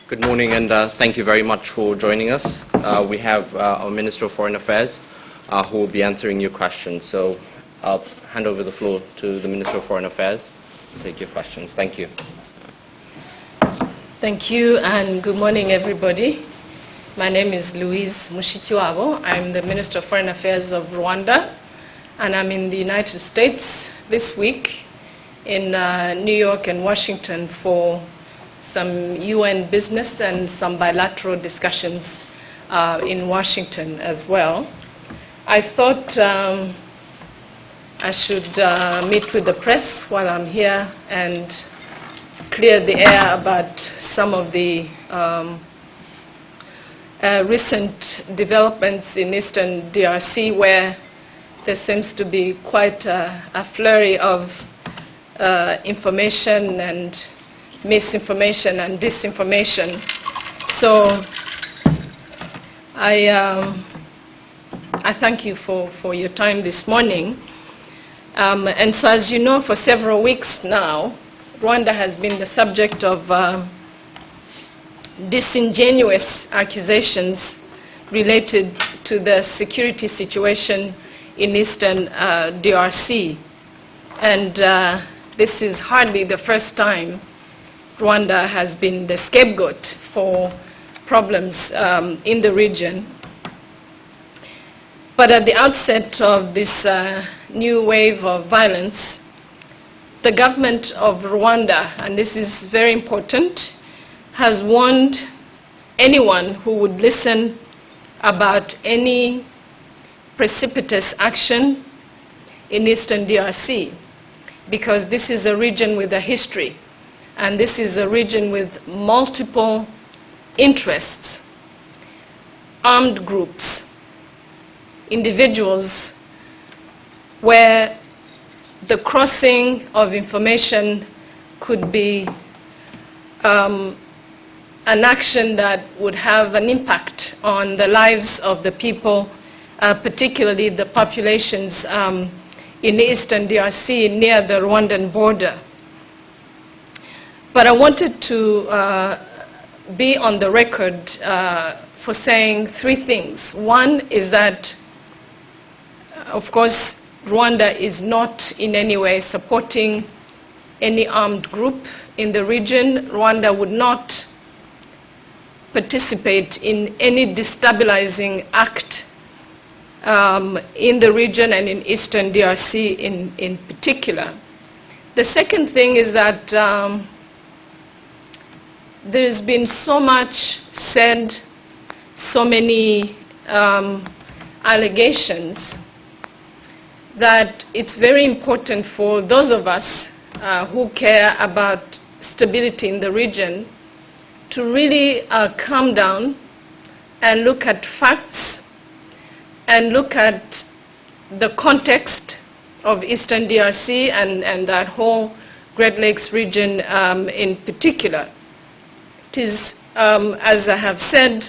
Good morning, and thank you very much for joining us. We have our Minister of Foreign Affairs who will be answering your questions. So I'll hand over the floor to the Minister of Foreign Affairs to take your questions. Thank you. Thank you, and good morning, everybody. My name is Louise Mushikiwabo. I'm the Minister of Foreign Affairs of Rwanda, and I'm in the United States this week in New York and Washington for some UN business and some bilateral discussions in Washington as well. I thought I should meet with the press while I'm here and clear the air about some of the recent developments in Eastern DRC, where there seems to be quite a flurry of information and misinformation and disinformation. So I thank you for your time this morning. And so, as you know, for several weeks now, Rwanda has been the subject of disingenuous accusations related to the security situation in Eastern DRC. And this is hardly the first time Rwanda has been the scapegoat for problems in the region. But at the outset of this new wave of violence, the government of Rwanda, and this is very important, has warned anyone who would listen about any precipitous action in Eastern DRC, because this is a region with a history. And this is a region with multiple interests, armed groups, individuals, where the crossing of information could be an action that would have an impact on the lives of the people, particularly the populations in Eastern DRC near the Rwandan border. But I wanted to be on the record for saying three things. One is that, of course, Rwanda is not in any way supporting any armed group in the region. Rwanda would not participate in any destabilizing act in the region and in Eastern DRC in particular. The second thing is that there's been so much said, so many allegations, that it's very important for those of us who care about stability in the region to really calm down and look at facts and look at the context of Eastern DRC and that whole Great Lakes region in particular. It is, as I have said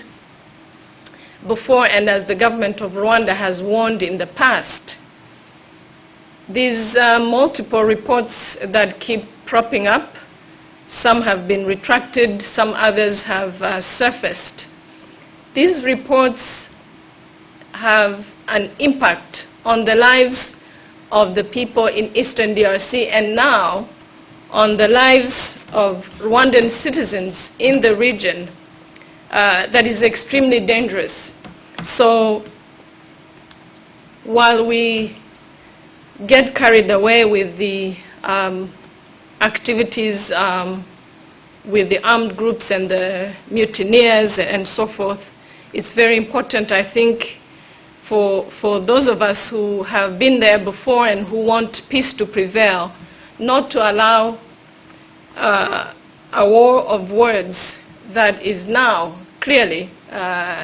before, and as the government of Rwanda has warned in the past, these multiple reports that keep propping up, some have been retracted, some others have surfaced. These reports have an impact on the lives of the people in Eastern DRC, and now on the lives of Rwandan citizens in the region, that is extremely dangerous. So while we get carried away with the activities with the armed groups and the mutineers and so forth, it's very important, I think, for those of us who have been there before and who want peace to prevail, not to allow a war of words that is now clearly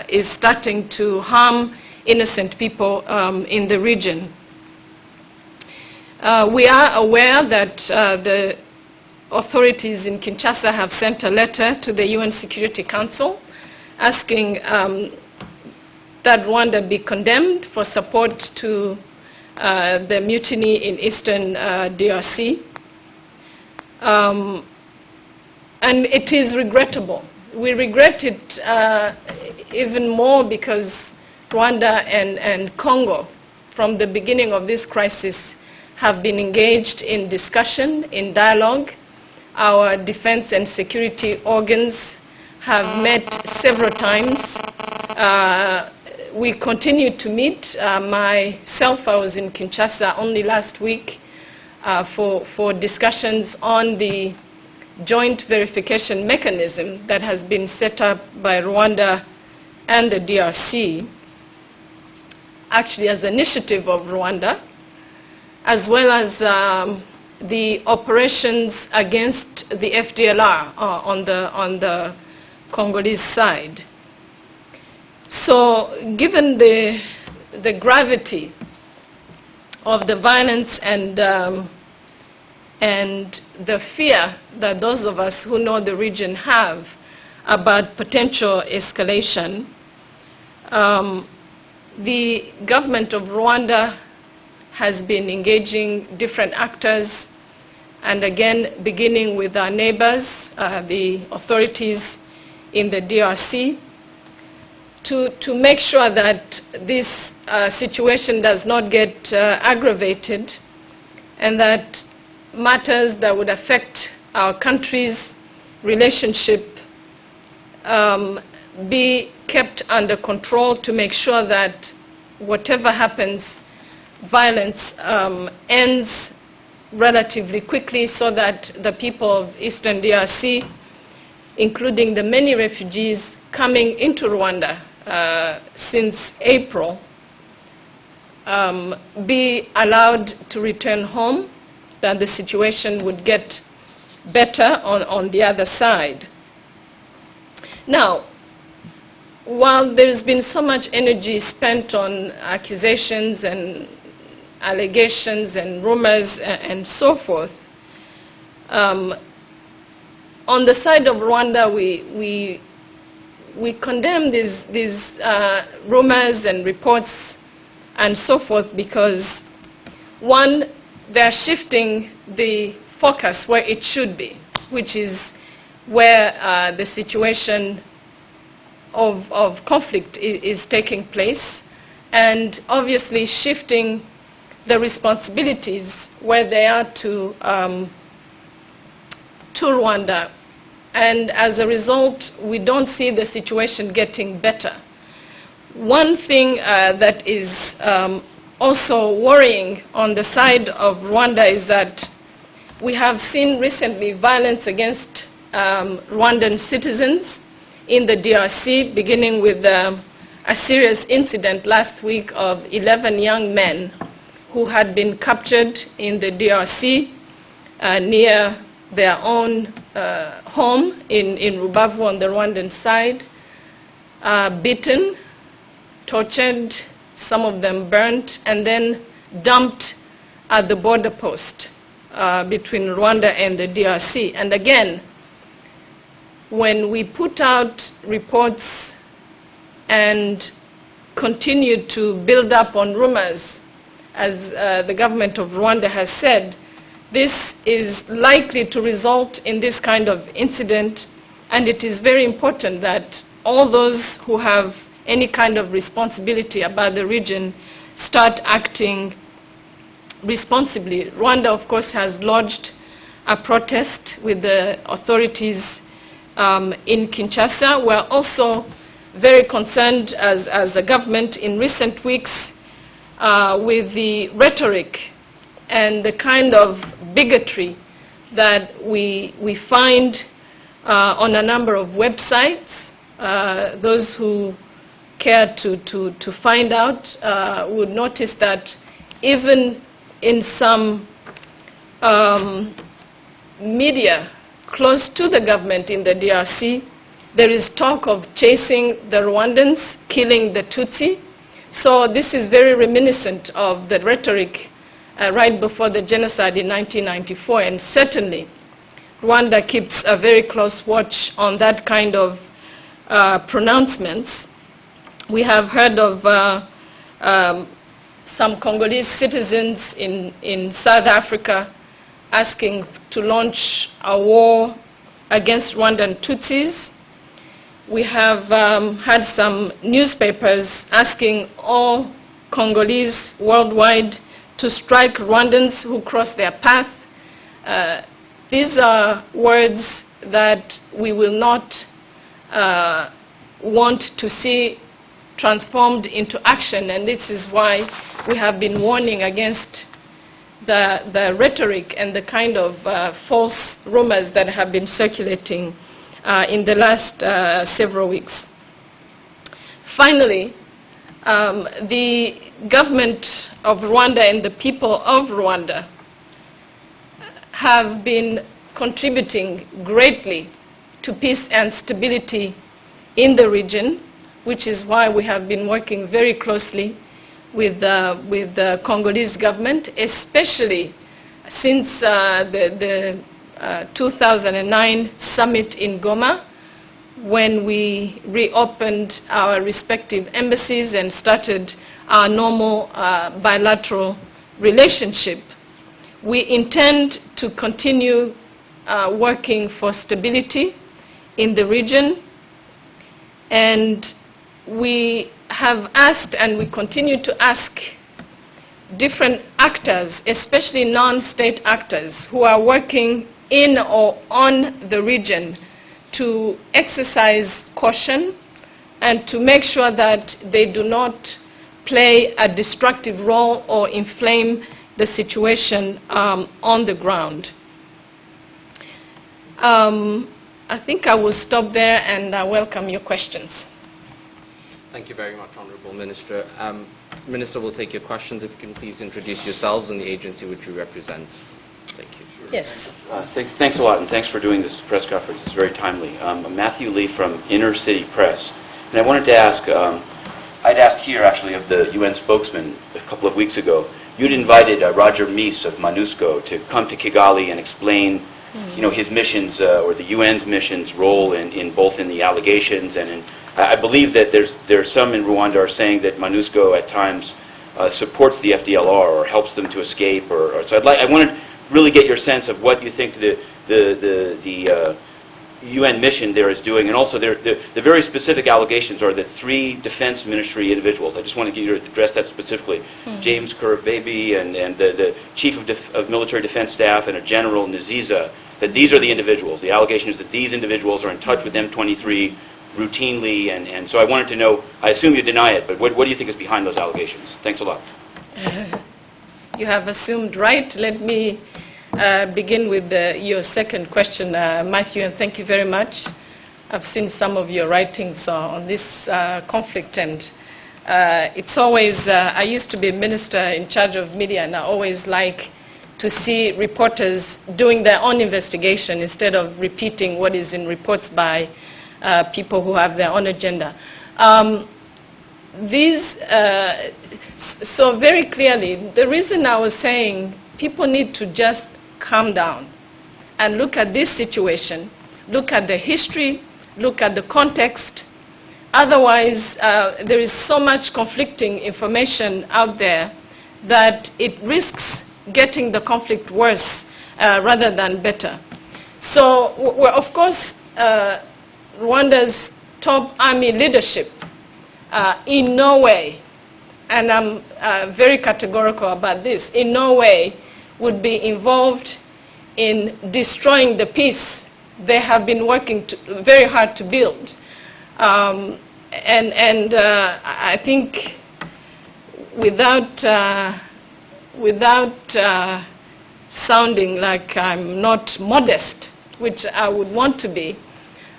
is starting to harm innocent people in the region. We are aware that the authorities in Kinshasa have sent a letter to the UN Security Council asking that Rwanda be condemned for support to the mutiny in Eastern DRC. And it is regrettable. We regret it even more because Rwanda and Congo, from the beginning of this crisis, have been engaged in discussion, in dialogue. Our defense and security organs have met several times. We continue to meet. Myself, I was in Kinshasa only last week for discussions on the joint verification mechanism that has been set up by Rwanda and the DRC, actually as an initiative of Rwanda, as well as the operations against the FDLR on the Congolese side. So given the gravity of the violence and the fear that those of us who know the region have about potential escalation, the government of Rwanda has been engaging different actors, and again, beginning with our neighbors, the authorities in the DRC, to make sure that this situation does not get aggravated, and that matters that would affect our country's relationship be kept under control, to make sure that whatever happens, violence ends relatively quickly, so that the people of Eastern DRC, including the many refugees coming into Rwanda since April, be allowed to return home, that the situation would get better on the other side. Now, while there's been so much energy spent on accusations and allegations and rumors and so forth, on the side of Rwanda, we condemn these rumors and reports and so forth because, one, they're shifting the focus where it should be, which is where the situation of conflict is taking place, and obviously shifting the responsibilities where they are to Rwanda. And as a result, we don't see the situation getting better. One thing that is also worrying on the side of Rwanda is that we have seen recently violence against Rwandan citizens in the DRC, beginning with a serious incident last week of 11 young men who had been captured in the DRC near their own home in Rubavu on the Rwandan side, beaten, tortured, some of them burnt, and then dumped at the border post between Rwanda and the DRC. And again, when we put out reports and continue to build up on rumors, as the government of Rwanda has said, this is likely to result in this kind of incident, and it is very important that all those who have any kind of responsibility about the region start acting responsibly. Rwanda, of course, has lodged a protest with the authorities in Kinshasa. We're also very concerned as a government in recent weeks with the rhetoric and the kind of bigotry that we find on a number of websites. Those who care to find out would notice that even in some media close to the government in the DRC, there is talk of chasing the Rwandans, killing the Tutsi. So this is very reminiscent of the rhetoric right before the genocide in 1994, and certainly Rwanda keeps a very close watch on that kind of pronouncements. We have heard of some Congolese citizens in South Africa asking to launch a war against Rwandan Tutsis. We have had some newspapers asking all Congolese worldwide to strike Rwandans who cross their path. These are words that we will not want to see transformed into action, and this is why we have been warning against the rhetoric and the kind of false rumors that have been circulating in the last several weeks. Finally, the government of Rwanda and the people of Rwanda have been contributing greatly to peace and stability in the region, which is why we have been working very closely with the Congolese government, especially since the 2009 summit in Goma, when we reopened our respective embassies and started our normal bilateral relationship. We intend to continue working for stability in the region, and we have asked and we continue to ask different actors, especially non-state actors who are working in or on the region, to exercise caution and to make sure that they do not play a destructive role or inflame the situation on the ground. I think I will stop there and I welcome your questions. Thank you very much, Honorable Minister. Minister will take your questions. If you can please introduce yourselves and the agency which you represent. Thank you. Yes. Thanks a lot, and thanks for doing this press conference. It's very timely. I'm Matthew Lee from Inner City Press, and I wanted to ask, I'd asked here actually of the UN spokesman a couple of weeks ago. You'd invited Roger Meese of MONUSCO to come to Kigali and explain his missions, or the UN's missions role in both in the allegations and in, I believe that there's some in Rwanda are saying that MONUSCO at times supports the FDLR or helps them to escape, so I wanted to really get your sense of what you think the UN mission there is doing, and also the very specific allegations are the 3 defense ministry individuals. I just want to get you to address that specifically. James Kurbaby and the chief of military defense staff and a general Naziza, that these are the individuals. The allegation is that these individuals are in touch with M23 routinely, and so I wanted to know, I assume you deny it, but what do you think is behind those allegations? Thanks a lot. You have assumed right. Let me begin with your second question, Matthew, and thank you very much. I've seen some of your writings on this conflict, and it's always, I used to be a minister in charge of media, and I always like to see reporters doing their own investigation instead of repeating what is in reports by people who have their own agenda. So very clearly, the reason I was saying people need to just calm down and look at this situation, look at the history, look at the context. Otherwise, there is so much conflicting information out there that it risks getting the conflict worse rather than better. So, of course, Rwanda's top army leadership in no way, and I'm very categorical about this, in no way would be involved in destroying the peace they have been working very hard to build. I think without sounding like I'm not modest, which I would want to be,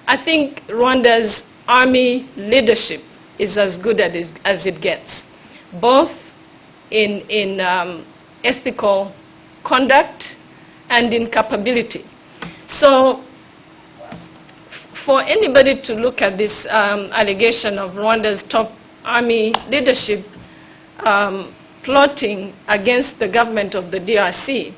I think Rwanda's army leadership is as good as it gets, both in ethical conduct and in capability. So for anybody to look at this allegation of Rwanda's top army leadership plotting against the government of the DRC,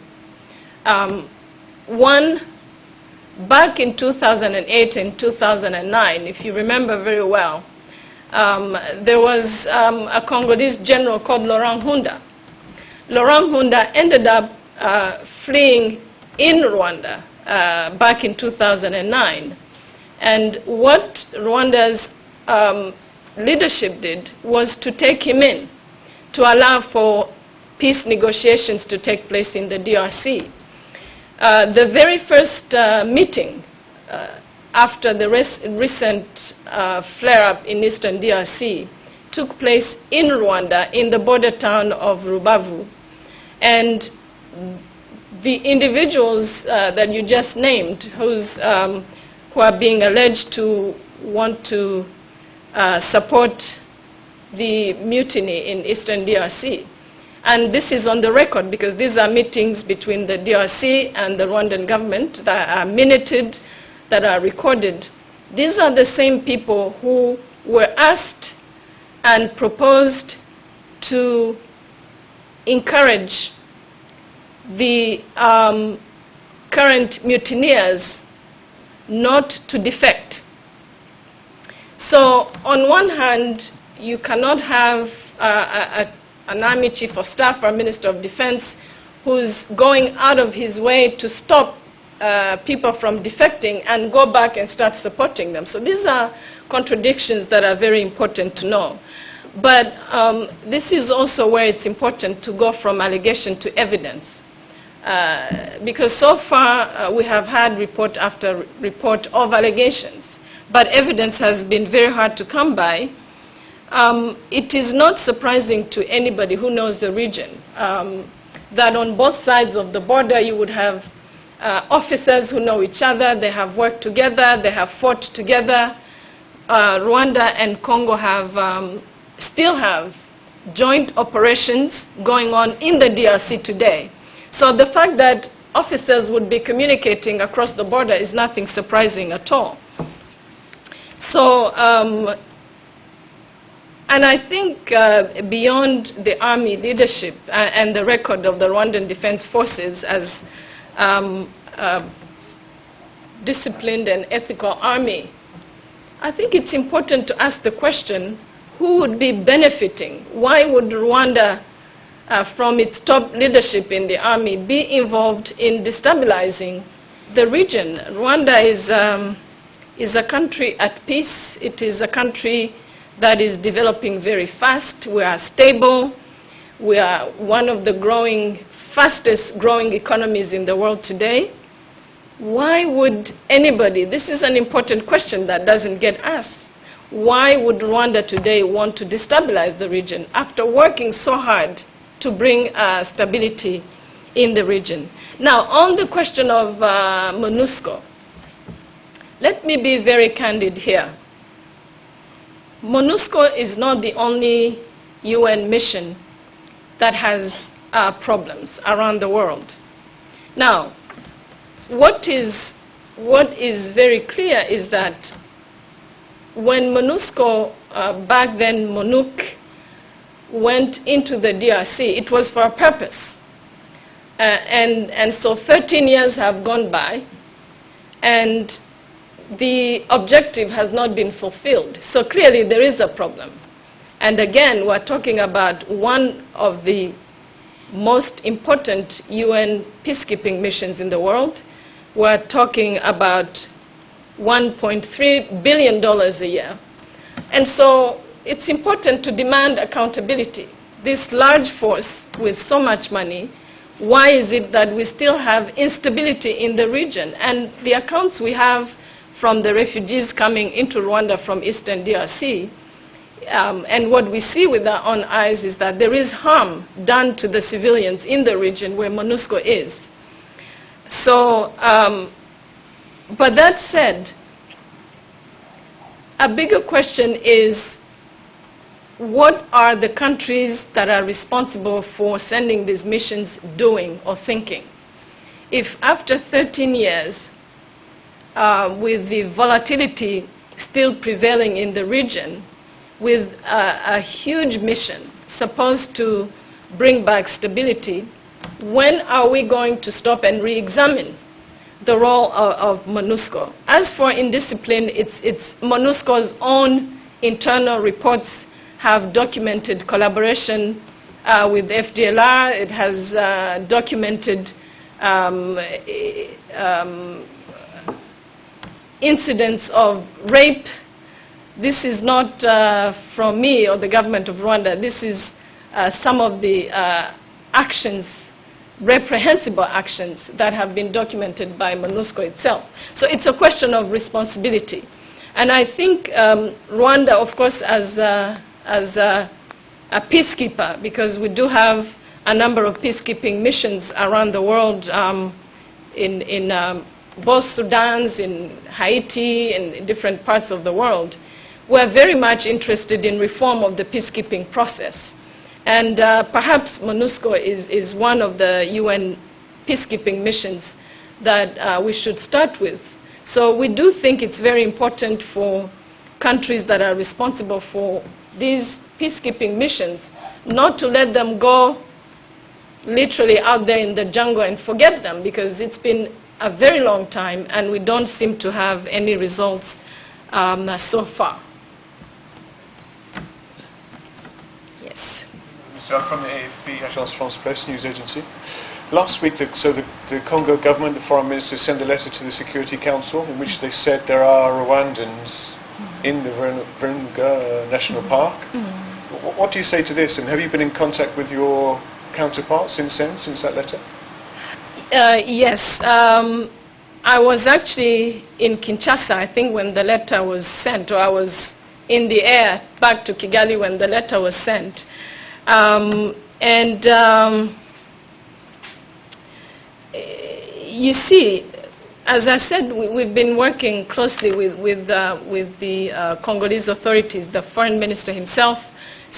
back in 2008 and 2009, if you remember very well, there was a Congolese general called Laurent Nkunda. Laurent Nkunda ended up fleeing in Rwanda back in 2009. And what Rwanda's leadership did was to take him in, to allow for peace negotiations to take place in the DRC. The very first meeting after the recent flare-up in eastern DRC took place in Rwanda, in the border town of Rubavu. And the individuals that you just named, who are being alleged to want to support the mutiny in eastern DRC. And this is on the record because these are meetings between the DRC and the Rwandan government that are minuted, that are recorded. These are the same people who were asked and proposed to encourage the current mutineers not to defect. So on one hand, you cannot have an army chief of staff or minister of defense who's going out of his way to stop people from defecting and go back and start supporting them. So these are contradictions that are very important to know. But this is also where it's important to go from allegation to evidence. Because so far we have had report after report of allegations, but evidence has been very hard to come by. It is not surprising to anybody who knows the region that on both sides of the border you would have officers who know each other, they have worked together, they have fought together. Rwanda and Congo still have joint operations going on in the DRC today. So the fact that officers would be communicating across the border is nothing surprising at all. So, and I think beyond the army leadership and the record of the Rwandan Defense Forces as disciplined and ethical army, I think it's important to ask the question, who would be benefiting? Why would Rwanda, from its top leadership in the army, be involved in destabilizing the region? Rwanda is a country at peace. It is a country that is developing very fast. We are stable. We are one of the fastest growing economies in the world today. Why would anybody, this is an important question that doesn't get asked, why would Rwanda today want to destabilize the region after working so hard to bring stability in the region? Now, on the question of MONUSCO, let me be very candid here. MONUSCO is not the only UN mission that has problems around the world. Now, what is very clear is that when MONUSCO, back then MONUC, went into the DRC, it was for a purpose. And so 13 years have gone by, and the objective has not been fulfilled. So clearly there is a problem. And again, we're talking about one of the most important UN peacekeeping missions in the world. We're talking about $1.3 billion a year. And so it's important to demand accountability. This large force with so much money, why is it that we still have instability in the region? And the accounts we have from the refugees coming into Rwanda from eastern DRC, and what we see with our own eyes is that there is harm done to the civilians in the region where MONUSCO is. So, but that said, a bigger question is, what are the countries that are responsible for sending these missions doing or thinking? If after 13 years, with the volatility still prevailing in the region, with a huge mission supposed to bring back stability, when are we going to stop and re-examine the role of MONUSCO? As for indiscipline, it's MONUSCO's own internal reports have documented collaboration with FDLR. It has documented incidents of rape. This is not from me or the government of Rwanda. This is some of the actions, reprehensible actions, that have been documented by MONUSCO itself. So it's a question of responsibility. And I think Rwanda, of course, as a peacekeeper, because we do have a number of peacekeeping missions around the world, in both Sudans, in Haiti, and in different parts of the world. We're very much interested in reform of the peacekeeping process. And perhaps MONUSCO is one of the UN peacekeeping missions that we should start with. So we do think it's very important for countries that are responsible for these peacekeeping missions not to let them go literally out there in the jungle and forget them, because it's been a very long time and we don't seem to have any results so far. Yes. Mr. from the AFP, Agence France Presse news agency. Last week, the Congo government, the foreign minister, sent a letter to the Security Council in which they said there are Rwandans in the Virunga National Park. What do you say to this, and have you been in contact with your counterparts since then, since that letter? Yes. I was actually in Kinshasa, I think, when the letter was sent, or I was in the air back to Kigali when the letter was sent. You see, as I said, we've been working closely with the Congolese authorities. The foreign minister himself,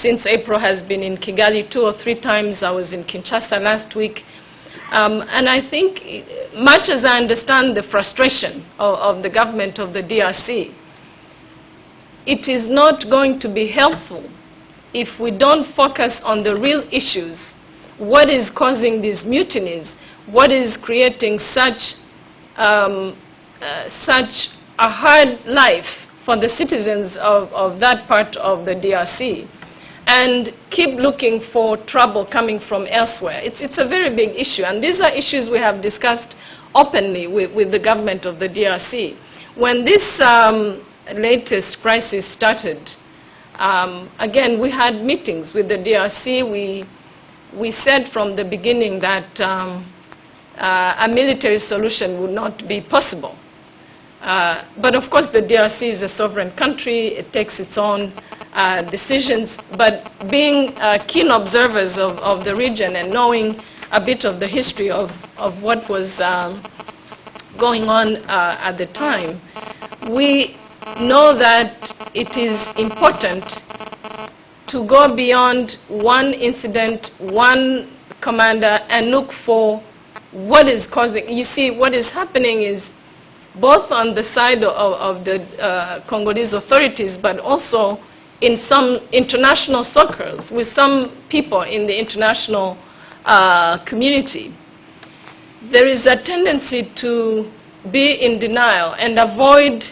since April, has been in Kigali 2 or 3 times. I was in Kinshasa last week. And I think, much as I understand the frustration of the government of the DRC, it is not going to be helpful if we don't focus on the real issues. What is causing these mutinies? What is creating such a hard life for the citizens of that part of the DRC? And keep looking for trouble coming from elsewhere. It's a very big issue, and these are issues we have discussed openly with the government of the DRC. When this latest crisis started, again, we had meetings with the DRC. We said from the beginning that a military solution would not be possible. But of course, the DRC is a sovereign country. It takes its own decisions. But being keen observers of the region and knowing a bit of the history of what was going on at the time, we know that it is important to go beyond one incident, one commander, and look for what is causing. You see, what is happening is both on the side of the Congolese authorities, but also in some international circles with some people in the international community. There is a tendency to be in denial and avoid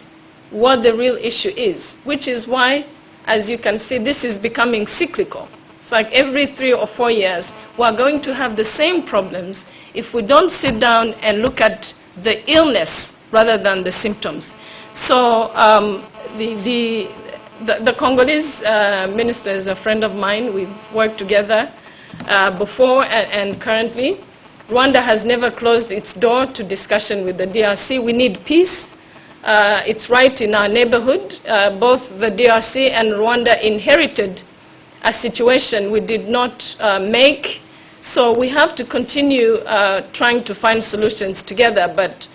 what the real issue is, which is why, as you can see, this is becoming cyclical. It's like every 3 or 4 years, we're going to have the same problems if we don't sit down and look at the illness rather than the symptoms. So the Congolese minister is a friend of mine. We've worked together before and currently. Rwanda has never closed its door to discussion with the DRC. We need peace. It's right in our neighborhood. Both the DRC and Rwanda inherited a situation we did not make. So we have to continue trying to find solutions together. But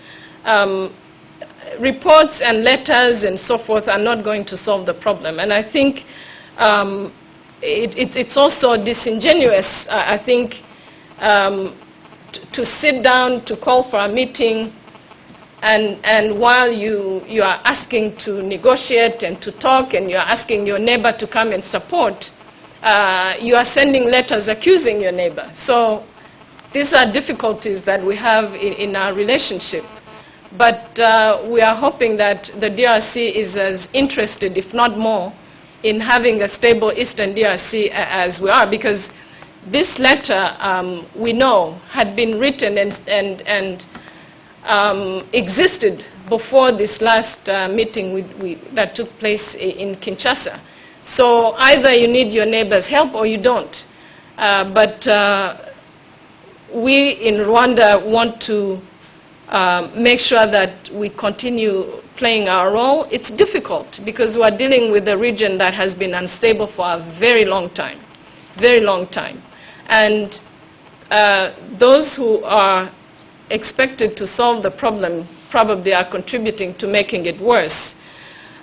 reports and letters and so forth are not going to solve the problem. And I think it's also disingenuous, I think, to sit down to call for a meeting and while you are asking to negotiate and to talk and you are asking your neighbor to come and support, you are sending letters accusing your neighbor. So these are difficulties that we have in our relationship. But we are hoping that the DRC is as interested, if not more, in having a stable Eastern DRC as we are, because this letter, we know, had been written and existed before this last meeting that took place in Kinshasa. So either you need your neighbor's help or you don't. But we in Rwanda want to make sure that we continue playing our role. It's difficult because we are dealing with a region that has been unstable for a very long time, very long time. And those who are expected to solve the problem probably are contributing to making it worse.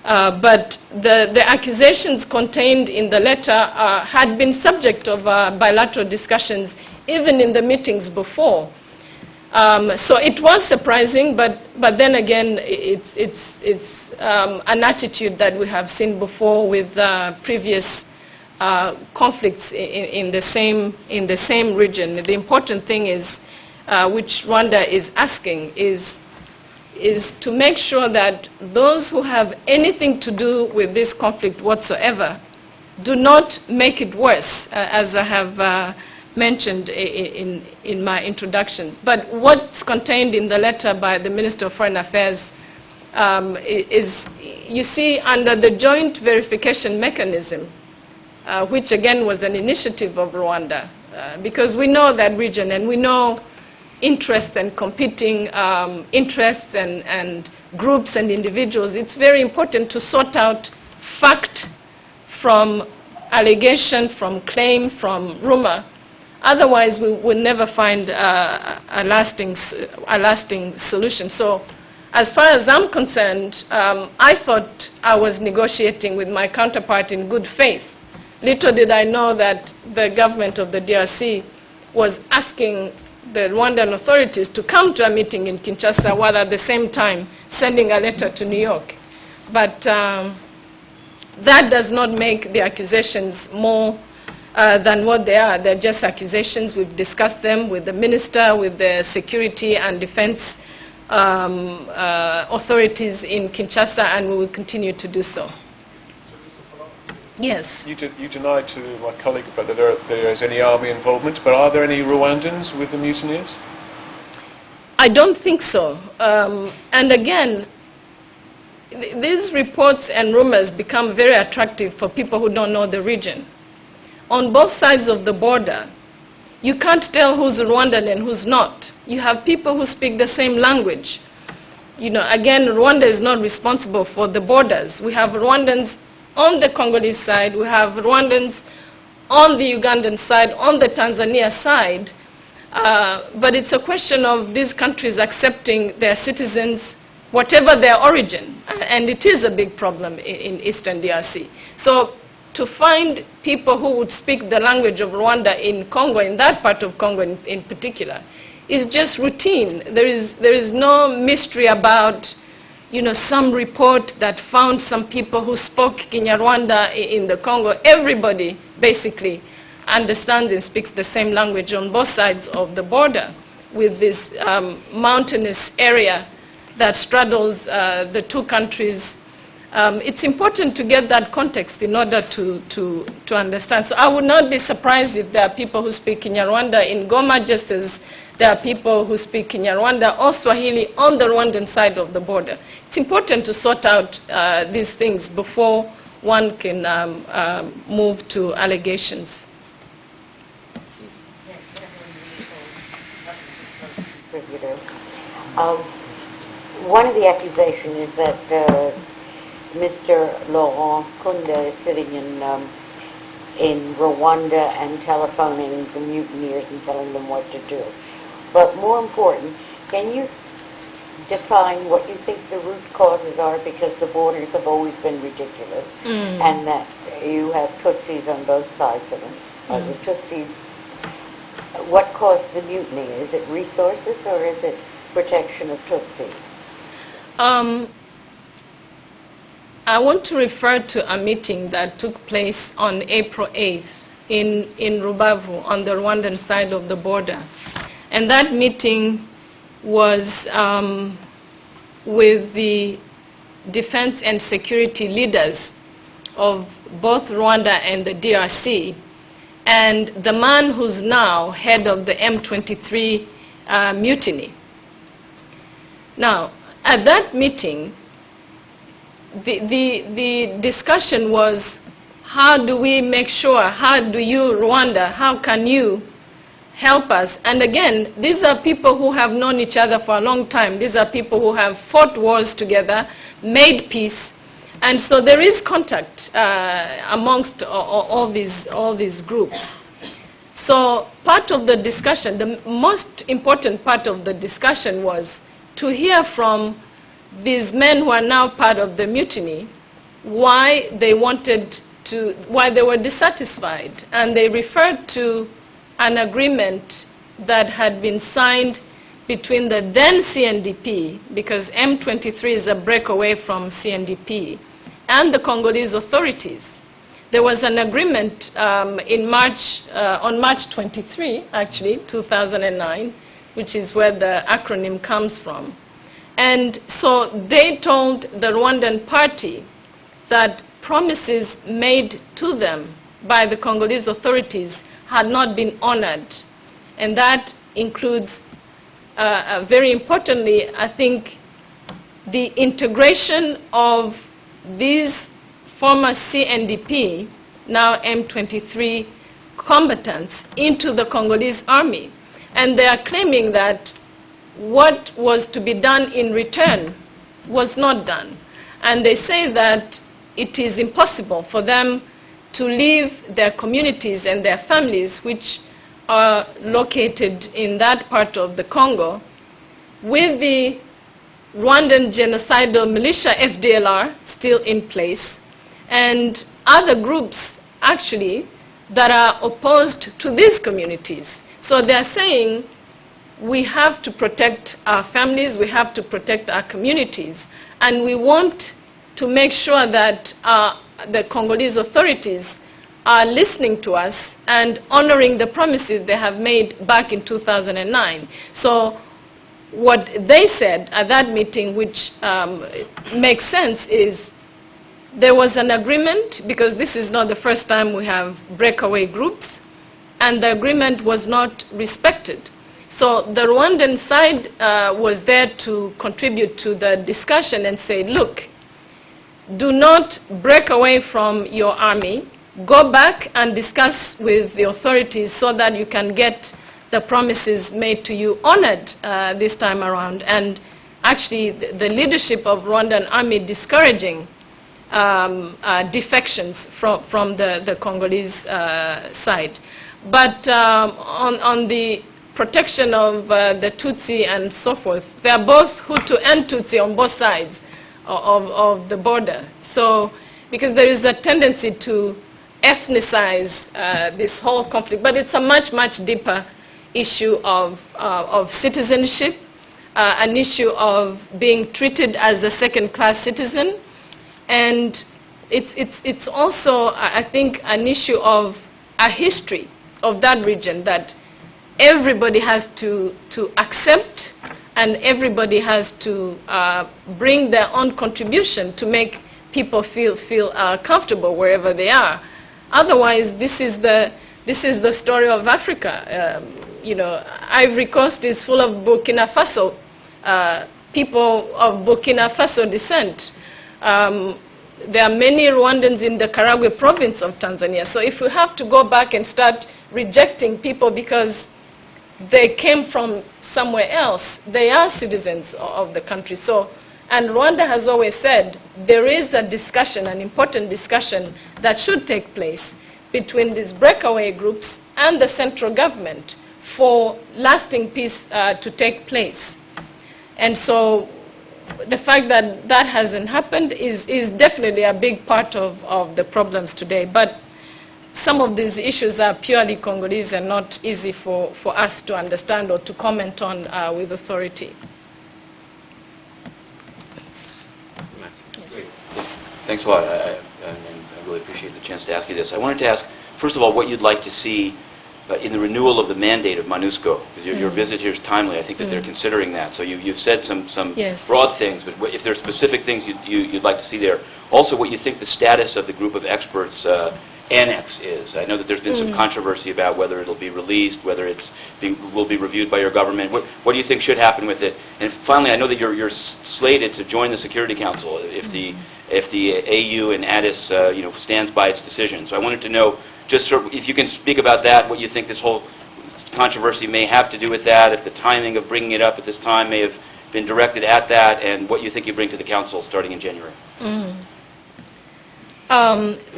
But the accusations contained in the letter had been subject of bilateral discussions even in the meetings before. So it was surprising, but then again, it's an attitude that we have seen before with previous conflicts in the same region. The important thing is, which Rwanda is asking, is to make sure that those who have anything to do with this conflict whatsoever do not make it worse, as I have mentioned in my introductions. But what's contained in the letter by the Minister of Foreign Affairs is, you see, under the joint verification mechanism, which again was an initiative of Rwanda, because we know that region and we know interests and competing interests and groups and individuals. It's very important to sort out fact from allegation, from claim, from rumor. Otherwise, we will never find a lasting solution. So, as far as I'm concerned, I thought I was negotiating with my counterpart in good faith. Little did I know that the government of the DRC was asking the Rwandan authorities to come to a meeting in Kinshasa while at the same time sending a letter to New York. But that does not make the accusations more than what they are. They're just accusations. We've discussed them with the minister, with the security and defense authorities in Kinshasa, and we will continue to do so. Yes. You denied to my colleague that there is any army involvement, but are there any Rwandans with the mutineers? I don't think so. And again, these reports and rumors become very attractive for people who don't know the region. On both sides of the border, you can't tell who's Rwandan and who's not. You have people who speak the same language. You know, again, Rwanda is not responsible for the borders. We have Rwandans on the Congolese side, we have Rwandans on the Ugandan side, on the Tanzania side, but it's a question of these countries accepting their citizens, whatever their origin, and it is a big problem in Eastern DRC. So to find people who would speak the language of Rwanda in Congo, in that part of Congo in particular, is just routine. There is no mystery about, you know, some report that found some people who spoke Kinyarwanda in the Congo. Everybody basically understands and speaks the same language on both sides of the border, with this mountainous area that straddles the two countries. It's important to get that context in order to understand. So I would not be surprised if there are people who speak Kinyarwanda in Goma, just as there are people who speak Kinyarwanda or Swahili on the Rwandan side of the border. It's important to sort out these things before one can move to allegations. One of the accusations is that Mr. Laurent Kunda is sitting in Rwanda and telephoning the mutineers and telling them what to do. But more important, can you define what you think the root causes are? Because the borders have always been ridiculous, and that you have Tutsis on both sides of them. The Tutsis, what caused the mutiny? Is it resources or is it protection of Tutsis? I want to refer to a meeting that took place on April 8th in Rubavu on the Rwandan side of the border. And that meeting was with the defense and security leaders of both Rwanda and the DRC. and the man who's now head of the M23 mutiny. Now, at that meeting, the discussion was, how do we make sure, how do you, Rwanda, how can you help us? And again, these are people who have known each other for a long time. These are people who have fought wars together, made peace. And so there is contact amongst all these groups. So part of the discussion, the most important part of the discussion was to hear from these men who are now part of the mutiny why they were dissatisfied. And they referred to an agreement that had been signed between the then CNDP, because M23 is a breakaway from CNDP, and the Congolese authorities. There was an agreement on March 23, actually, 2009, which is where the acronym comes from. And so they told the Rwandan party that promises made to them by the Congolese authorities had not been honored. And that includes, very importantly, I think, the integration of these former CNDP, now M23 combatants, into the Congolese army. And they are claiming that what was to be done in return was not done. And they say that it is impossible for them to leave their communities and their families, which are located in that part of the Congo, with the Rwandan genocidal militia, FDLR, still in place, and other groups, actually, that are opposed to these communities. So they're saying, we have to protect our families, we have to protect our communities, and we want to make sure that the Congolese authorities are listening to us and honoring the promises they have made back in 2009. So what they said at that meeting, which makes sense, is there was an agreement, because this is not the first time we have breakaway groups, and the agreement was not respected. So the Rwandan side was there to contribute to the discussion and say, look, do not break away from your army. Go back and discuss with the authorities so that you can get the promises made to you honored this time around. And actually, the leadership of Rwandan army discouraging defections from the Congolese side. But on the protection of the Tutsi and so forth, they are both Hutu and Tutsi on both sides of the border. So, because there is a tendency to ethnicize this whole conflict, but it's a much, much deeper issue of citizenship, an issue of being treated as a second-class citizen, and it's also, I think, an issue of a history of that region that everybody has to accept, and everybody has to bring their own contribution to make people feel comfortable wherever they are. Otherwise, this is the story of Africa. You know, Ivory Coast is full of Burkina Faso, people of Burkina Faso descent. There are many Rwandans in the Karagwe province of Tanzania. So if we have to go back and start rejecting people because they came from somewhere else, they are citizens of the country. So, and Rwanda has always said there is a discussion, an important discussion that should take place between these breakaway groups and the central government for lasting peace to take place. And so the fact that that hasn't happened is definitely a big part of the problems today. But some of these issues are purely Congolese and not easy for us to understand or to comment on with authority. Thanks a lot. I really appreciate the chance to ask you this. I wanted to ask, first of all, what you'd like to see in the renewal of the mandate of MONUSCO? Because your visit here is timely. I think that they're considering that. So you've said some Yes. broad things, but if there are specific things you'd like to see there. Also, what you think the status of the group of experts annex is. I know that there's been some controversy about whether it'll be released, whether will be reviewed by your government. What do you think should happen with it? And finally, I know that you're slated to join the Security Council if the AU and ADIS stands by its decision. So I wanted to know, just if you can speak about that, what you think this whole controversy may have to do with that, if the timing of bringing it up at this time may have been directed at that, and what you think you bring to the Council starting in January.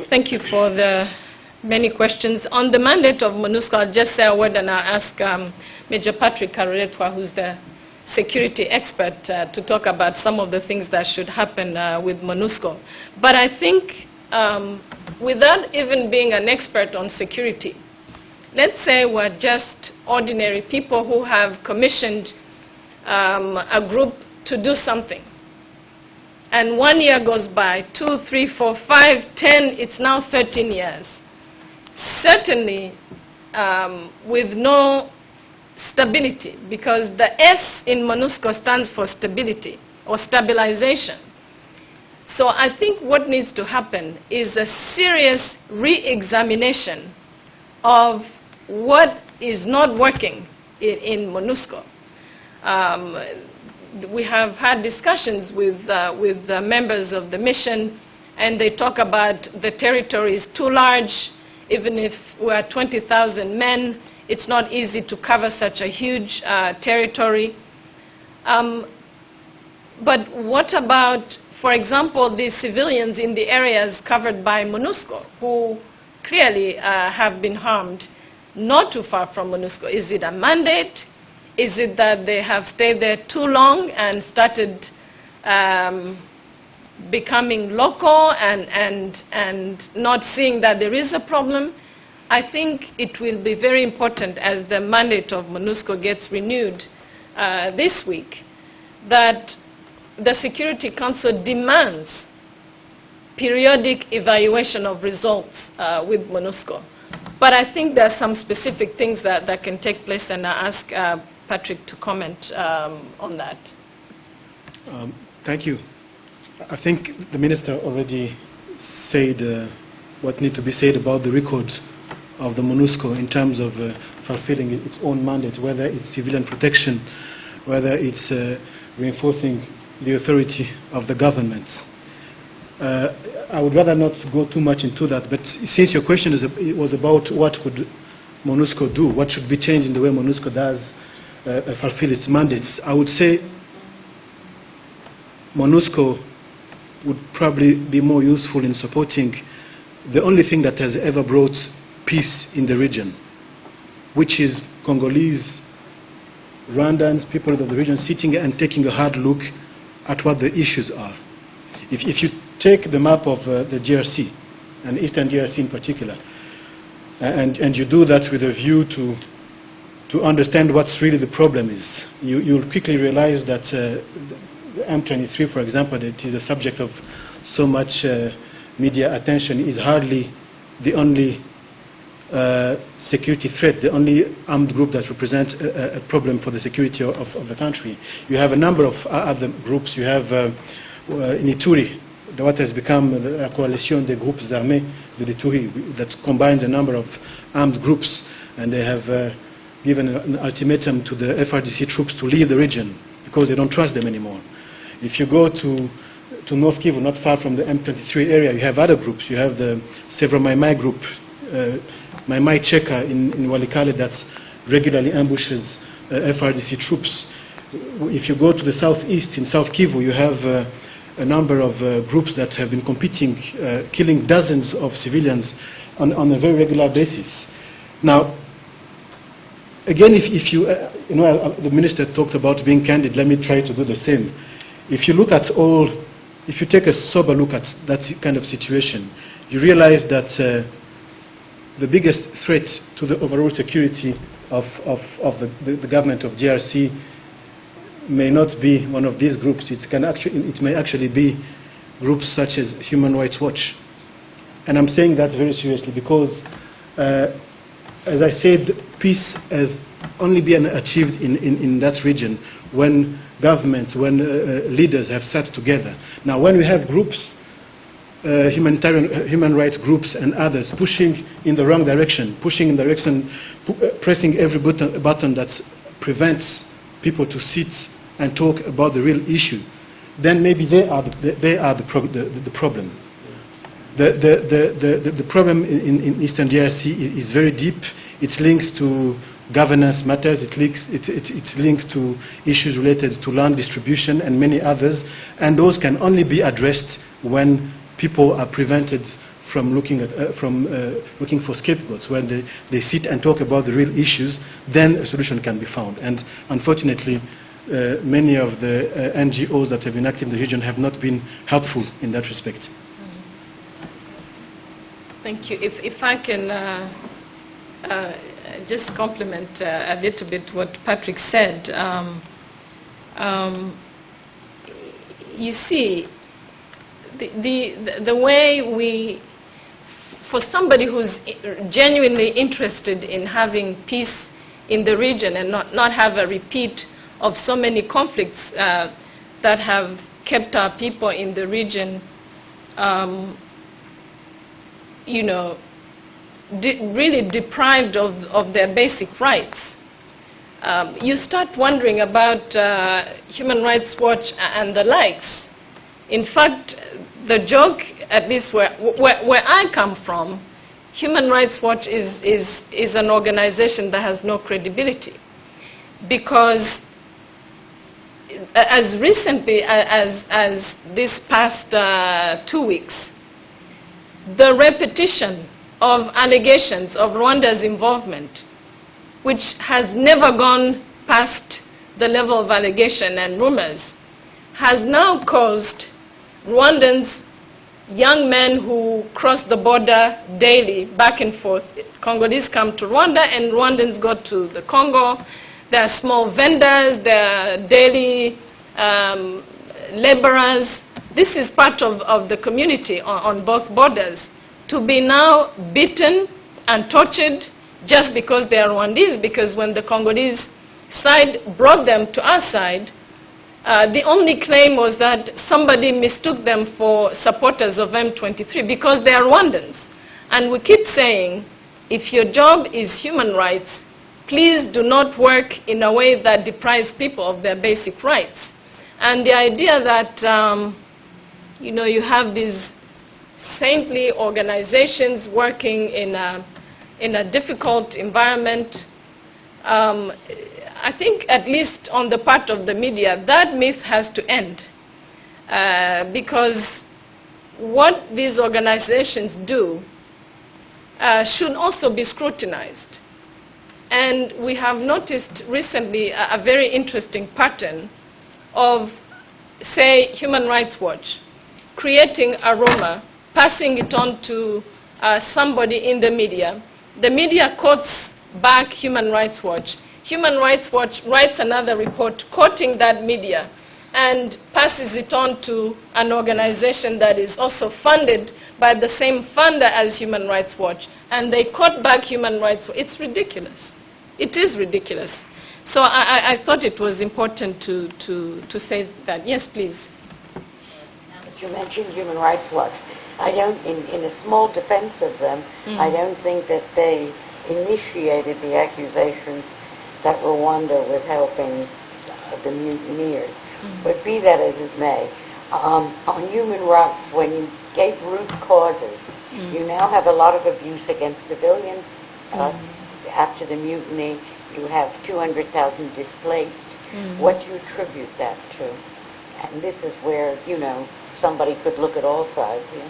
Thank you for the many questions. On the mandate of MONUSCO, I'll just say a word and I'll ask Major Patrick Karuretwa, who's the security expert, to talk about some of the things that should happen with MONUSCO. But I think without even being an expert on security, let's say we're just ordinary people who have commissioned a group to do something. And 1 year goes by, 2, 3, 4, 5, 10, it's now 13 years. Certainly with no stability, because the S in MONUSCO stands for stability or stabilization. So I think what needs to happen is a serious re-examination of what is not working in MONUSCO. We have had discussions with members of the mission, and they talk about the territory is too large. Even if we are 20,000 men, it's not easy to cover such a huge territory. But what about, for example, the civilians in the areas covered by MONUSCO, who clearly have been harmed not too far from MONUSCO? Is it a mandate? Is it that they have stayed there too long and started becoming local and not seeing that there is a problem? I think it will be very important, as the mandate of MONUSCO gets renewed this week, that the Security Council demands periodic evaluation of results with MONUSCO. But I think there are some specific things that can take place, and I ask Patrick to comment on that. Thank you. I think the Minister already said what needs to be said about the records of the MONUSCO in terms of fulfilling its own mandate, whether it's civilian protection, whether it's reinforcing the authority of the governments. I would rather not go too much into that, but since your question was about what could MONUSCO do, what should be changed in the way MONUSCO does fulfill its mandates, I would say MONUSCO would probably be more useful in supporting the only thing that has ever brought peace in the region, which is Congolese, Rwandans, people of the region sitting and taking a hard look at what the issues are. If you take the map of the DRC, and Eastern DRC in particular, and you do that with a view to understand what's really the problem is, you'll quickly realize that the M23, for example, that is a subject of so much media attention, is hardly the only security threat, the only armed group that represents a problem for the security of the country. You have a number of other groups. You have in Ituri, what has become the coalition des groupes armés de l'Ituri, that combines a number of armed groups, and they have given an ultimatum to the FRDC troops to leave the region because they don't trust them anymore. If you go to North Kivu, not far from the M23 area, you have other groups. You have the Sevra Mai group, Mai Cheka in Walikale, that regularly ambushes FRDC troops. If you go to the southeast, in South Kivu, you have a number of groups that have been competing, killing dozens of civilians on a very regular basis. Now, again, if you, the Minister talked about being candid, let me try to do the same. If you look at if you take a sober look at that kind of situation, you realize that the biggest threat to the overall security of the government of DRC may not be one of these groups. It may actually be groups such as Human Rights Watch. And I'm saying that very seriously because as I said, peace has only been achieved in that region when governments, when leaders have sat together. Now, when we have groups, human rights groups and others pushing in the wrong direction, pressing every button that prevents people to sit and talk about the real issue, then maybe they are the problem. The problem in Eastern DRC is very deep. It's linked to governance matters. It's linked to issues related to land distribution and many others. And those can only be addressed when people are prevented from looking for scapegoats. When they sit and talk about the real issues, then a solution can be found. And unfortunately, many of the NGOs that have been active in the region have not been helpful in that respect. Thank you. If I can just compliment a little bit what Patrick said. You see, the way for somebody who's genuinely interested in having peace in the region and not have a repeat of so many conflicts that have kept our people in the region, you know, really deprived of their basic rights. You start wondering about Human Rights Watch and the likes. In fact, the joke, at least where I come from, Human Rights Watch is an organization that has no credibility. Because as recently as this past 2 weeks, the repetition of allegations of Rwanda's involvement, which has never gone past the level of allegation and rumors, has now caused Rwandans, young men who cross the border daily, back and forth. Congolese come to Rwanda and Rwandans go to the Congo. There are small vendors, there are daily laborers. This is part of the community on both borders. To be now beaten and tortured just because they are Rwandese, because when the Congolese side brought them to our side, the only claim was that somebody mistook them for supporters of M23 because they are Rwandans. And we keep saying, if your job is human rights, please do not work in a way that deprives people of their basic rights. And the idea that, you know, you have these saintly organizations working in a difficult environment, I think, at least on the part of the media, that myth has to end. Because what these organizations do should also be scrutinized. And we have noticed recently a very interesting pattern of, say, Human Rights Watch, creating a rumor, passing it on to somebody in the media. The media quotes back Human Rights Watch. Human Rights Watch writes another report quoting that media and passes it on to an organization that is also funded by the same funder as Human Rights Watch. And they quote back Human Rights Watch. It's ridiculous. It is ridiculous. So I thought it was important to say that. Yes, please. You mentioned Human Rights Watch. I don't, in a small defense of them, I don't think that they initiated the accusations that Rwanda was helping the mutineers. But be that as it may, on human rights, when you gave root causes, you now have a lot of abuse against civilians. After the mutiny, you have 200,000 displaced. What do you attribute that to? And this is where, you know, somebody could look at all sides. Yeah?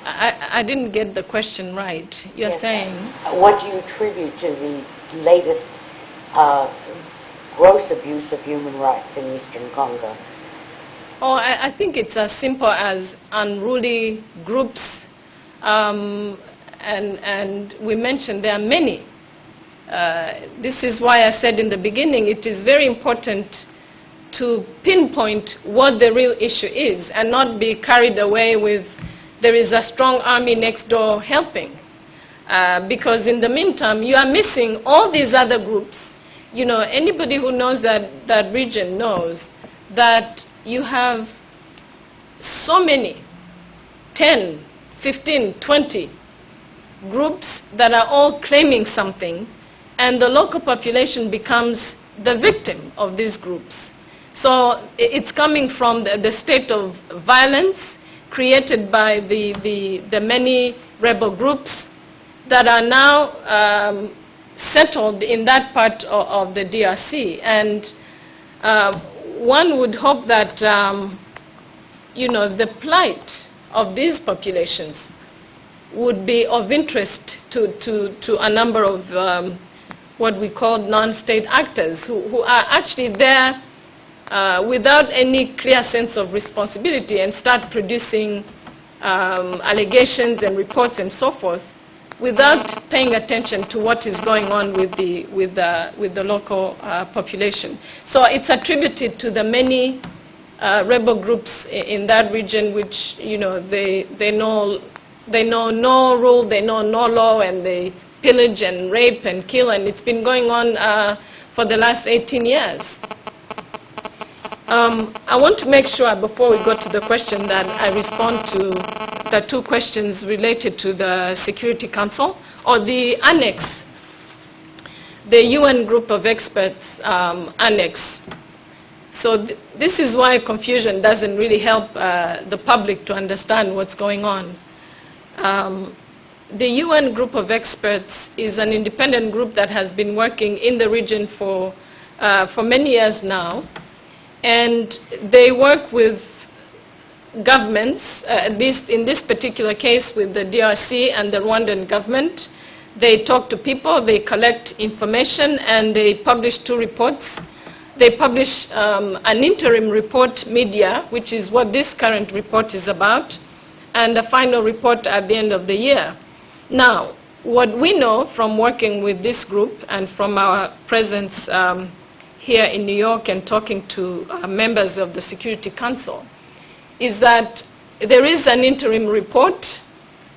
I didn't get the question right. You're saying? What do you attribute to the latest gross abuse of human rights in Eastern Congo? Oh, I think it's as simple as unruly groups, and we mentioned there are many. This is why I said in the beginning it is very important to pinpoint what the real issue is and not be carried away with there is a strong army next door helping. because in the meantime, you are missing all these other groups. You know, anybody who knows that region knows that you have so many, 10, 15, 20 groups that are all claiming something, and the local population becomes the victim of these groups. So it's coming from the state of violence created by the many rebel groups that are now settled in that part of the DRC. And one would hope that, you know, the plight of these populations would be of interest to a number of what we call non-state actors who are actually there without any clear sense of responsibility and start producing allegations and reports and so forth without paying attention to what is going on with the local population. So it's attributed to the many rebel groups in that region, which, you know, they know no rule, they know no law, and they pillage and rape and kill, and it's been going on for the last 18 years. I want to make sure, before we go to the question, that I respond to the two questions related to the Security Council, or the annex, the UN Group of Experts annex. So this is why confusion doesn't really help the public to understand what's going on. The UN Group of Experts is an independent group that has been working in the region for many years now. And they work with governments, at least in this particular case with the DRC and the Rwandan government. They talk to people, they collect information, and they publish two reports. They publish an interim report, media, which is what this current report is about, and a final report at the end of the year. Now, what we know from working with this group and from our presence here in New York and talking to members of the Security Council is that there is an interim report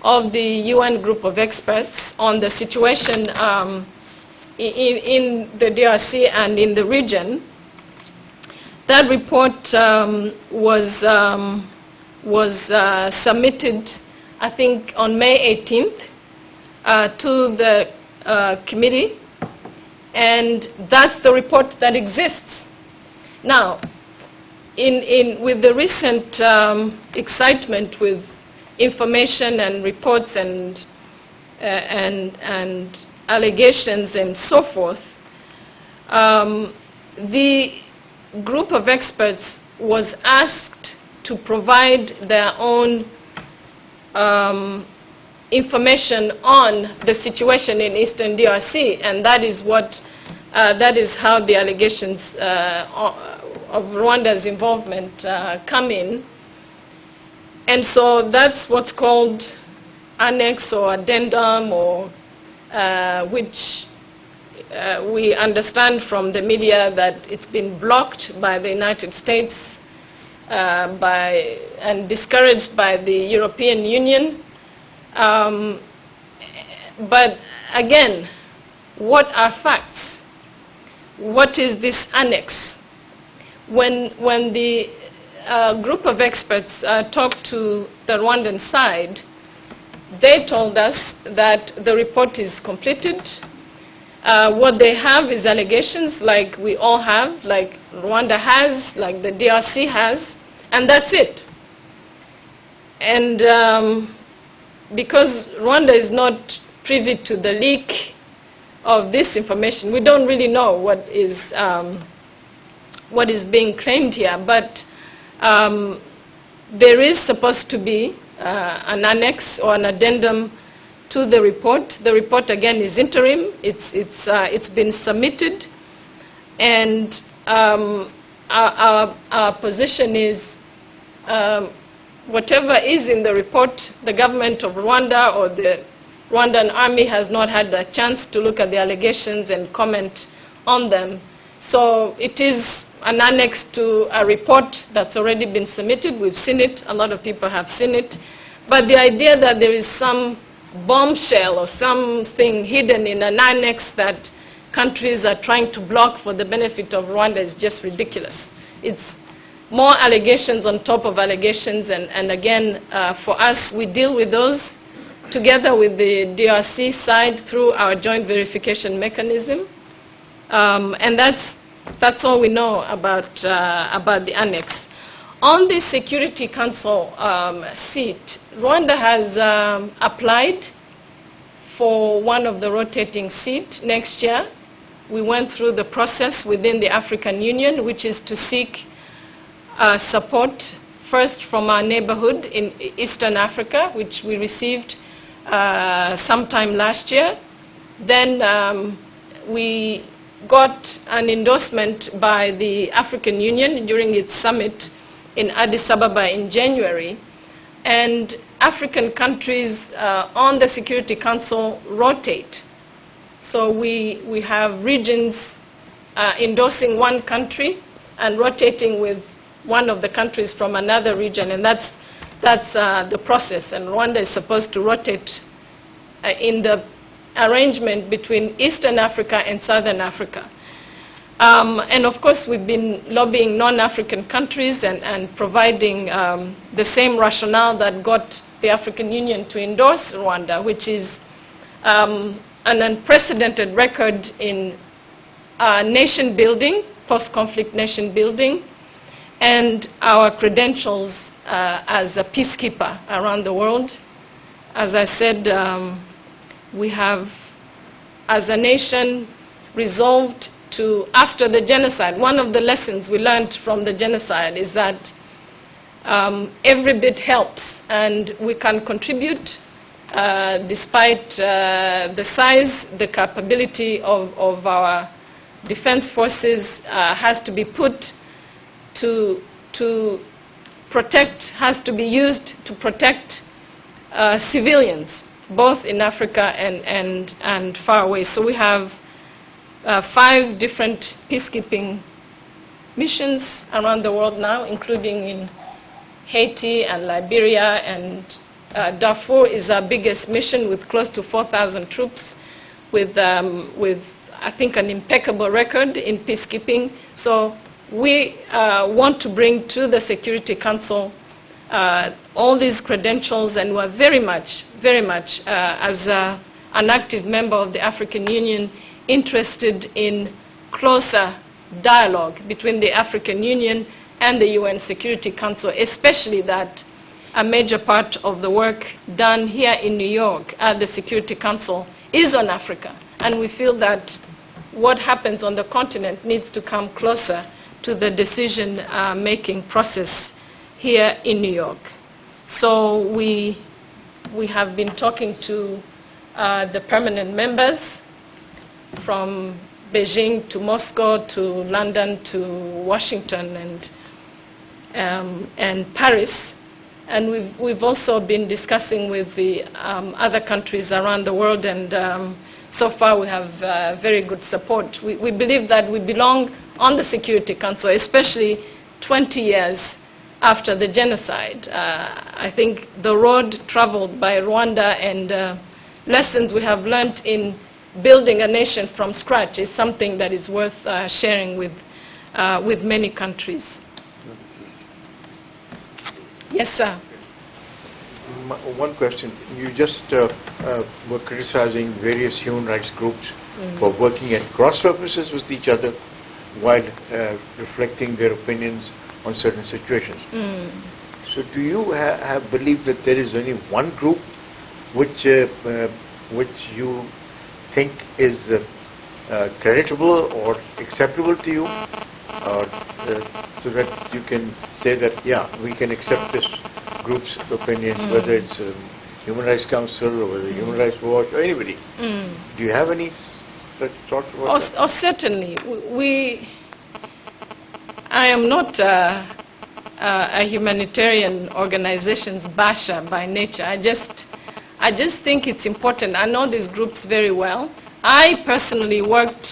of the UN Group of Experts on the situation in the DRC and in the region. That report was submitted, I think, on May 18th to the committee, and that's the report that exists. Now, with the recent excitement with information and reports and allegations and so forth, the group of experts was asked to provide their own information on the situation in Eastern DRC, and that is how the allegations of Rwanda's involvement come in. And so that's what's called annex or addendum, or which we understand from the media that it's been blocked by the United States and discouraged by the European Union. But again, what are facts? What is this annex? When the group of experts talked to the Rwandan side, they told us that the report is completed. What they have is allegations like we all have, like Rwanda has, like the DRC has, and that's it. And because Rwanda is not privy to the leak of this information, we don't really know what is being claimed here. But there is supposed to be an annex or an addendum to the report. The report again is interim. It's been submitted, and our position is whatever is in the report, the government of Rwanda or the Rwandan army has not had the chance to look at the allegations and comment on them. So it is an annex to a report that's already been submitted. We've seen it. A lot of people have seen it. But the idea that there is some bombshell or something hidden in an annex that countries are trying to block for the benefit of Rwanda is just ridiculous. It's more allegations on top of allegations, and again, for us, we deal with those together with the DRC side through our joint verification mechanism. And that's all we know about the annex. On the Security Council seat, Rwanda has applied for one of the rotating seats next year. We went through the process within the African Union, which is to seek support first from our neighborhood in Eastern Africa, which we received sometime last year. Then we got an endorsement by the African Union during its summit in Addis Ababa in January. And African countries on the Security Council rotate. So we have regions endorsing one country and rotating with one of the countries from another region, and that's the process. And Rwanda is supposed to rotate in the arrangement between Eastern Africa and Southern Africa. And of course, we've been lobbying non-African countries and providing the same rationale that got the African Union to endorse Rwanda, which is an unprecedented record in nation building, post-conflict nation building, and our credentials as a peacekeeper around the world. As I said, we have, as a nation, resolved to, after the genocide, one of the lessons we learned from the genocide is that every bit helps, and we can contribute despite the size, the capability of our defense forces has to be put to protect, has to be used to protect civilians, both in Africa and far away. So we have 5 different peacekeeping missions around the world now, including in Haiti and Liberia, and Darfur is our biggest mission with close to 4,000 troops, with I think an impeccable record in peacekeeping. So we want to bring to the Security Council all these credentials, and we're very much, as an active member of the African Union, interested in closer dialogue between the African Union and the UN Security Council, especially that a major part of the work done here in New York at the Security Council is on Africa. And we feel that what happens on the continent needs to come closer to the decision-making process here in New York. So we have been talking to the permanent members from Beijing to Moscow to London to Washington and Paris. And we've also been discussing with the other countries around the world, and so far we have very good support. We believe that we belong on the Security Council, especially 20 years after the genocide. I think the road traveled by Rwanda and lessons we have learned in building a nation from scratch is something that is worth sharing with many countries. Yes, sir. One question. You just were criticizing various human rights groups for working at cross purposes with each other while reflecting their opinions on certain situations. So do you believe that there is only one group which you think is creditable or acceptable to you, so that you can say that, yeah, we can accept this group's opinion, whether it's Human Rights Council or whether Human Rights Watch or anybody? Do you have any such thoughts about that? Oh, certainly. I am not a humanitarian organization's basher by nature. I just think it's important. I know these groups very well. I personally worked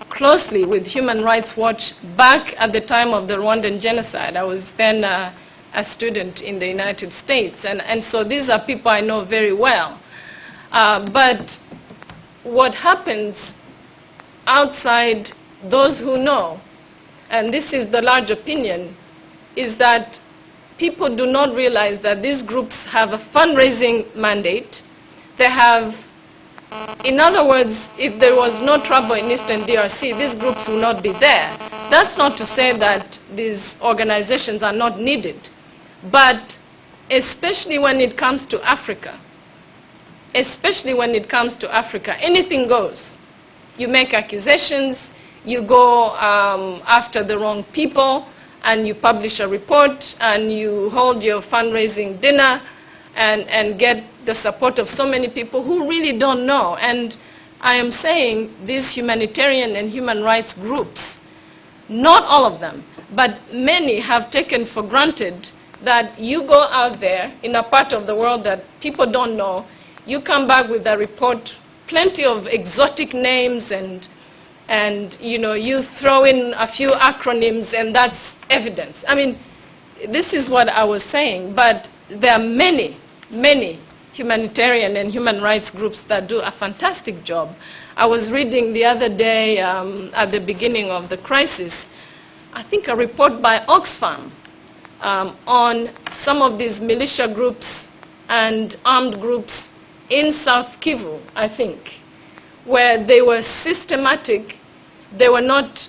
closely with Human Rights Watch back at the time of the Rwandan genocide. I was then a student in the United States, and so these are people I know very well. But what happens outside those who know, and this is the large opinion, is that people do not realize that these groups have a fundraising mandate. They have, in other words, if there was no trouble in Eastern DRC, these groups will not be there. That's not to say that these organizations are not needed, but especially when it comes to Africa, anything goes. You make accusations, you go after the wrong people, and you publish a report, and you hold your fundraising dinner, and get the support of so many people who really don't know. And I am saying these humanitarian and human rights groups, not all of them, but many have taken for granted that you go out there in a part of the world that people don't know, you come back with a report, plenty of exotic names, and you know, you throw in a few acronyms, and that's evidence. I mean, this is what I was saying, but there are many, many humanitarian and human rights groups that do a fantastic job. I was reading the other day, at the beginning of the crisis, I think a report by Oxfam on some of these militia groups and armed groups in South Kivu, I think, where they were systematic. They were not,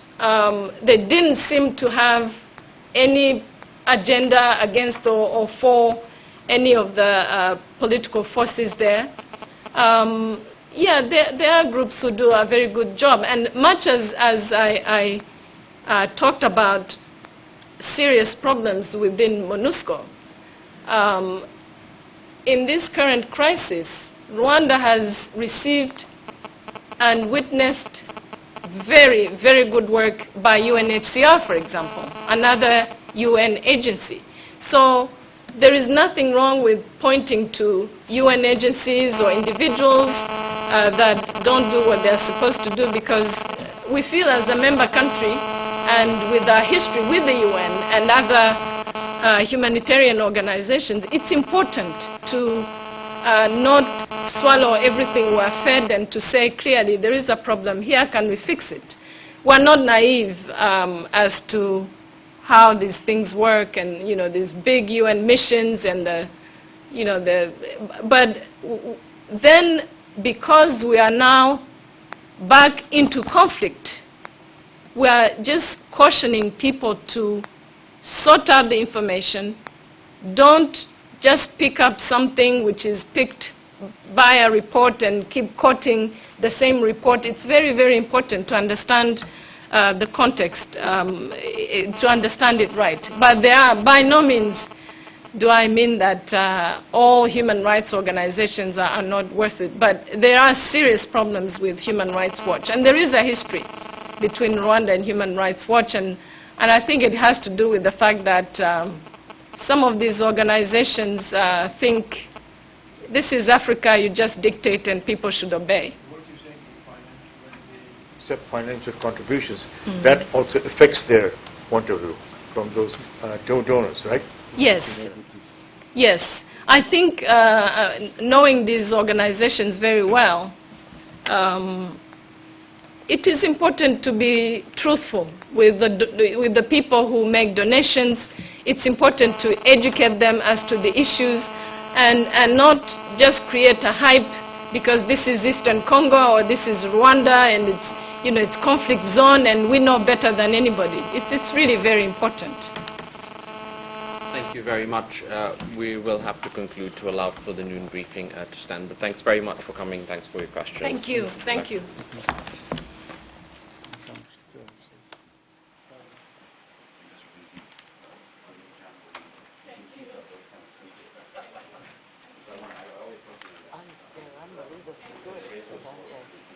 they didn't seem to have any agenda against or for any of the political forces there. Yeah, there are groups who do a very good job. And much as I talked about serious problems within MONUSCO, in this current crisis, Rwanda has received and witnessed very, very good work by UNHCR, for example, another UN agency. So there is nothing wrong with pointing to UN agencies or individuals that don't do what they're supposed to do, because we feel as a member country and with our history with the UN and other humanitarian organizations, it's important to not swallow everything we're fed and to say clearly there is a problem here, can we fix it? We're not naive as to how these things work, and you know, these big UN missions and the, you know, but then because we are now back into conflict, we are just cautioning people to sort out the information. Don't just pick up something which is picked by a report and keep quoting the same report. It's very, very important to understand the context, to understand it right. But there are, by no means do I mean that all human rights organizations are not worth it. But there are serious problems with Human Rights Watch. And there is a history between Rwanda and Human Rights Watch. And I think it has to do with the fact that some of these organizations think this is Africa, you just dictate and people should obey. What you're saying, except financial contributions, that also affects their point of view from those donors, right? Yes. Yes. I think knowing these organizations very well, it is important to be truthful with the people who make donations. It's important to educate them as to the issues and not just create a hype because this is Eastern Congo or this is Rwanda and it's, you know, it's conflict zone and we know better than anybody. It's really very important. Thank you very much. We will have to conclude to allow for the noon briefing to stand. But thanks very much for coming. Thanks for your questions. Thank you. Thank you. They're unbelievably good, aren't they?